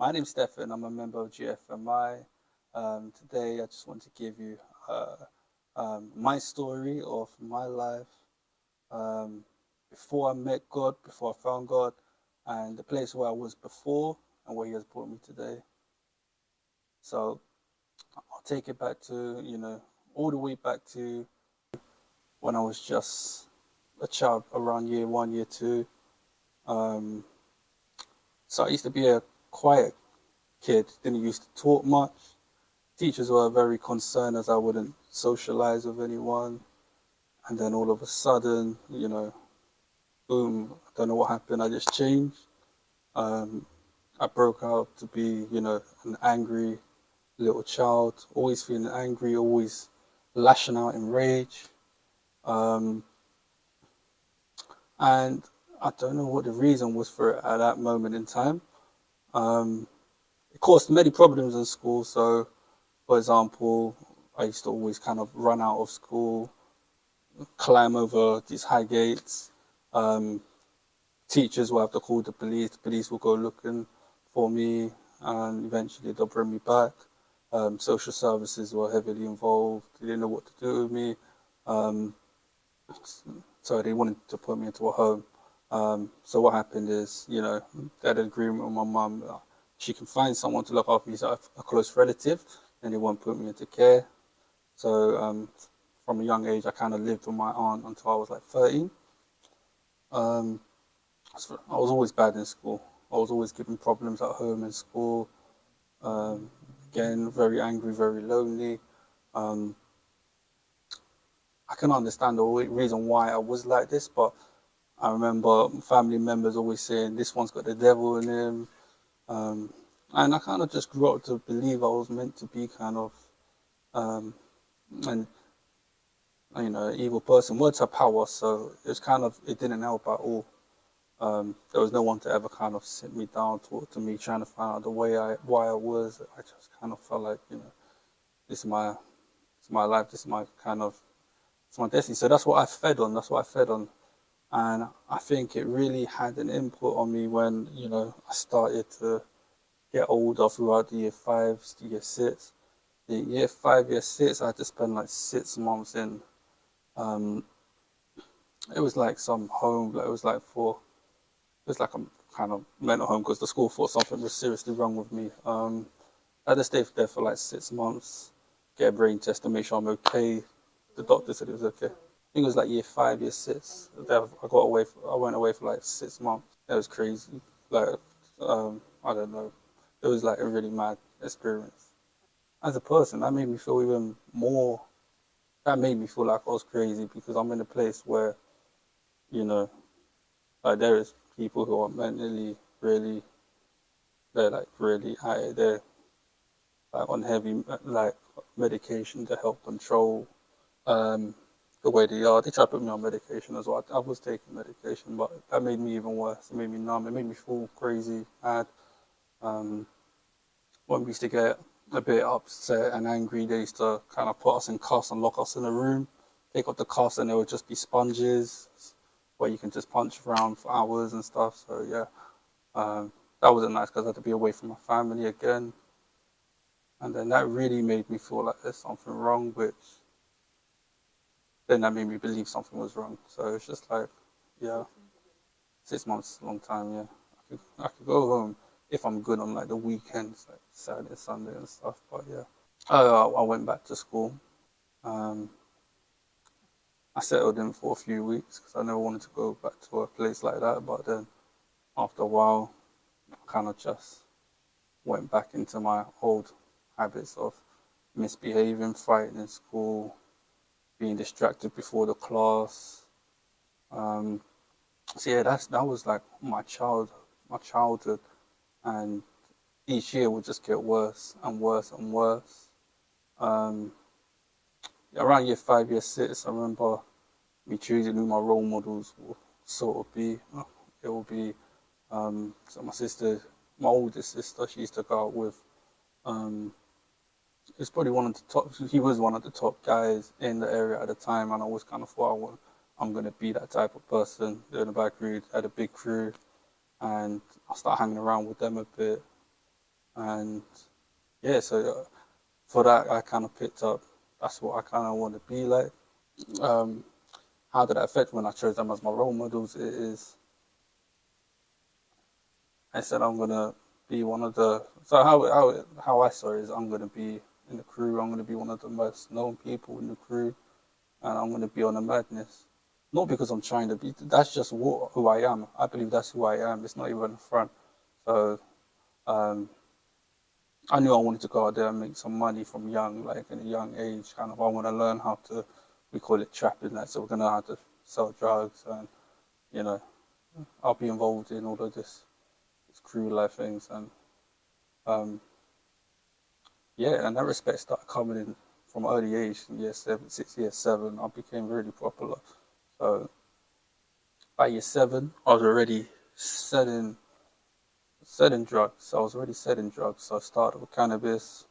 My name's Stefan. I'm a member of GFMI. Today, I just want to give you uh, my story of my life um, before I met God, before I found God, and the place where I was before and where He has brought me today. So I'll take it back to, all the way back to when I was just a child around year one, year two. Um, so I used to be a quiet kid, didn't used to talk much. Teachers were very concerned as I wouldn't socialize with anyone. And then all of a sudden, boom, I don't know what happened. I just changed. Um, I broke out to be, an angry little child, always feeling angry, always lashing out in rage. Um, and I don't know what the reason was for it at that moment in time. Um, it caused many problems in school. So, for example, I used to always kind of run out of school, climb over these high gates. Um, Teachers will have to call the police. The police will go looking for me, and eventually they'll bring me back. Social services were heavily involved. They didn't know what to do with me, um, so they wanted to put me into a home. So what happened is, they had an agreement with my mum. She can find someone to look after me, so a close relative, and they won't put me into care. So from a young age, I kind of lived with my aunt until I was like 13. Um, I was always bad in school. I was always giving problems at home and school. Um, Again, very angry, very lonely. Um, I can understand the reason why I was like this, but I remember family members always saying, this one's got the devil in him. Um, and I kind of just grew up to believe I was meant to be kind of, um, and evil person. Words have power, so it didn't help at all. There was no one to ever kind of sit me down, talk to me, trying to find out why I was. I just kind of felt like, this is my life, this is my it's my destiny. So that's what I fed on. That's what I fed on, and I think it really had an input on me when I started to get older throughout the year five, the year six. The year five, year six, I had to spend like 6 months in. Um, it was like some home. Like, it was like a kind of mental home because the school thought something was seriously wrong with me. I had to stay there for like 6 months, get a brain test to make sure I'm okay. The doctor said it was okay. I think it was like year five, year six. I went away for like 6 months. It was crazy. Like, I don't know. It was like a really mad experience. As a person, that made me feel even more. That made me feel like I was crazy because I'm in a place where, you know, like there is people who are mentally really, they're like really high. They're like on heavy like medication to help control um, the way they are. They tried to put me on medication as well. I was taking medication, but that made me even worse. It made me numb. It made me feel crazy, mad. Um, when we used to get a bit upset and angry, they used to kind of put us in cuffs and lock us in a room, take off the cuffs, and there would just be sponges where you can just punch around for hours and stuff. So yeah, that wasn't nice because I had to be away from my family again. And then that really made me feel like there's something wrong, which then that made me believe something was wrong. So it's just like, yeah, 6 months, a long time, yeah. I could go home if I'm good on like the weekends, like Saturday, Sunday and stuff. But yeah, I went back to school. Um, I settled in for a few weeks because I never wanted to go back to a place like that. But then after a while, I kind of just went back into my old habits of misbehaving, fighting in school, being distracted before the class. Um, so yeah, that was like my childhood, and each year would just get worse and worse and worse. Um, Around year five, year six, I remember me choosing who my role models will sort of be. It will be so my sister, my oldest sister, she used to go out with. Um, he's probably one of the top. He was one of the top guys in the area at the time, and I always kind of thought I'm gonna be that type of person. They're in the back room, had a big crew, and I started hanging around with them a bit. And yeah, so for that, I kind of picked up. That's what I kind of want to be like. Um, how did that affect when I chose them as my role models? It is, I said I'm gonna be one of the. So how I saw it is I'm gonna be in the crew. I'm gonna be one of the most known people in the crew, and I'm gonna be on the madness. Not because I'm trying to be. That's just who I am. I believe that's who I am. It's not even a front. So um, I knew I wanted to go out there and make some money from young, like in a young age. Kind of, I want to learn how to. We call it trapping. That so we're gonna have to sell drugs, and you know, I'll be involved in all of this crew life things, and um, yeah, and that respect started coming in from early age, in year 7, 6, year 7. I became really popular. So by year 7, I was already selling drugs. I was already selling drugs. So I started with cannabis.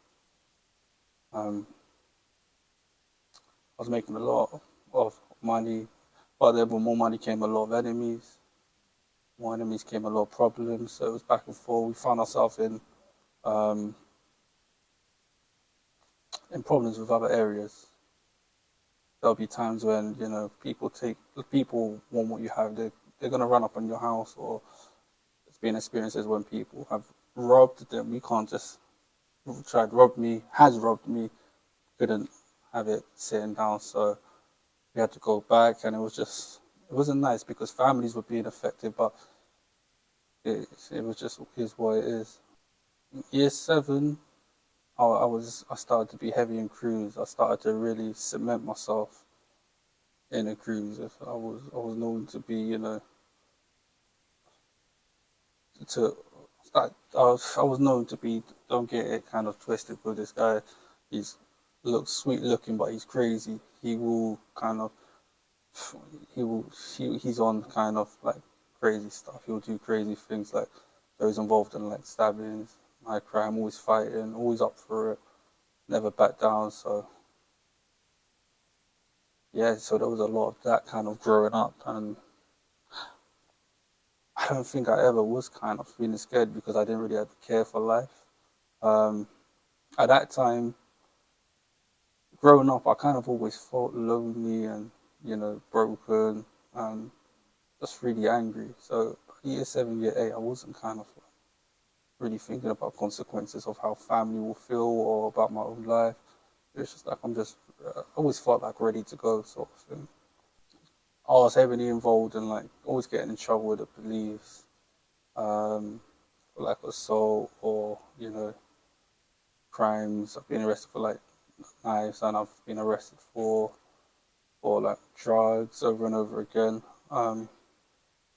Um, I was making a lot of money, but then with more money came a lot of enemies. More enemies came a lot of problems. So it was back and forth. We found ourselves um, in problems with other areas. There'll be times when people want what you have. They're gonna run up on your house, or there's been experiences when people have robbed them. We can't just tried robbed me, has robbed me, couldn't have it sitting down, so we had to go back, and it wasn't nice because families were being affected, but it was just is what it is. Year 7, I started to be heavy in crews. I started to really cement myself in a cruise. I was known to be, to I was known to be, don't get it kind of twisted with this guy. He's looks sweet looking, but he's crazy. He will kind of he's on kind of like crazy stuff. He'll do crazy things like those involved in like stabbings, high crime, always fighting, always up for it, never back down. So yeah, so there was a lot of that kind of growing up, and I don't think I ever was kind of feeling scared because I didn't really have a care for life. Um, at that time, growing up, I kind of always felt lonely and, broken and just really angry. So year 7, year 8, I wasn't kind of like really thinking about consequences of how family will feel or about my own life. It's just like I always felt like ready to go sort of thing. I was heavily involved in like always getting in trouble with the police, um, for like assault or crimes. I've been arrested for like knives, and I've been arrested for like drugs over and over again.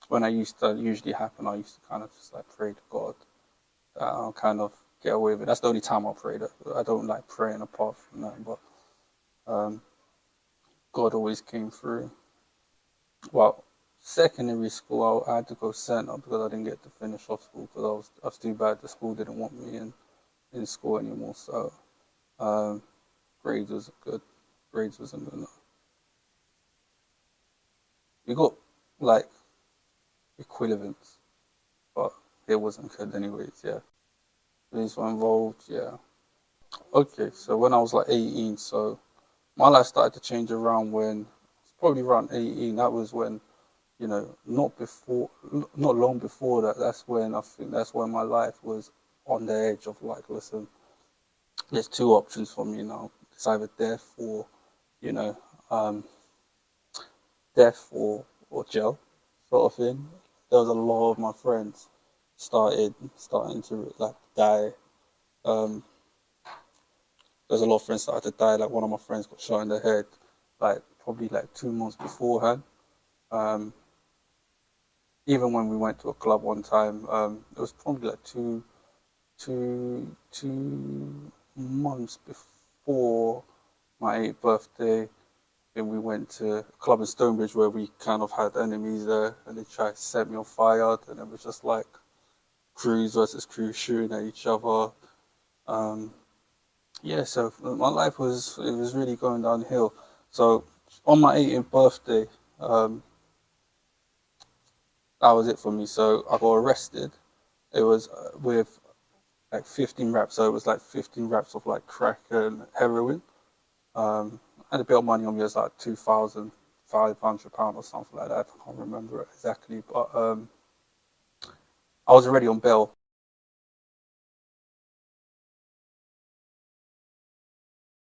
When I used to usually happen, I used to kind of just like pray to God that I'll kind of get away with it. That's the only time I pray. That I don't like praying apart from that, but um, God always came through. Well, secondary school, I had to go centre because I didn't get to finish off school because I was too bad. The school didn't want me in school anymore. So um, grades was good. Grades wasn't good enough. We got like equivalents, but it wasn't good anyways. Yeah, police were involved. Yeah. Okay, so when I was like 18, so my life started to change around when it's probably around 18. That was when not before, not long before that. That's when my life was on the edge of like, listen, there's two options for me now. It's either you know, um, death or jail, sort of thing. There was a lot of my friends starting to like die. Um, there's a lot of friends started to die. Like one of my friends got shot in the head, like probably like 2 months beforehand. Um, Even when we went to a club one time, it was probably like two months before my 8th birthday. And we went to a club in Stonebridge where we kind of had enemies there, and they tried to set me on fire, and it was just like crews versus crews shooting at each other. Um, yeah, so my life was really going downhill. So on my 18th birthday, um, that was it for me. So I got arrested. It was with like 15 raps. So it was like 15 raps of like crack and heroin. I had a bit of money on me. It was like £2,500 or something like that. I can't remember it exactly, but I was already on bail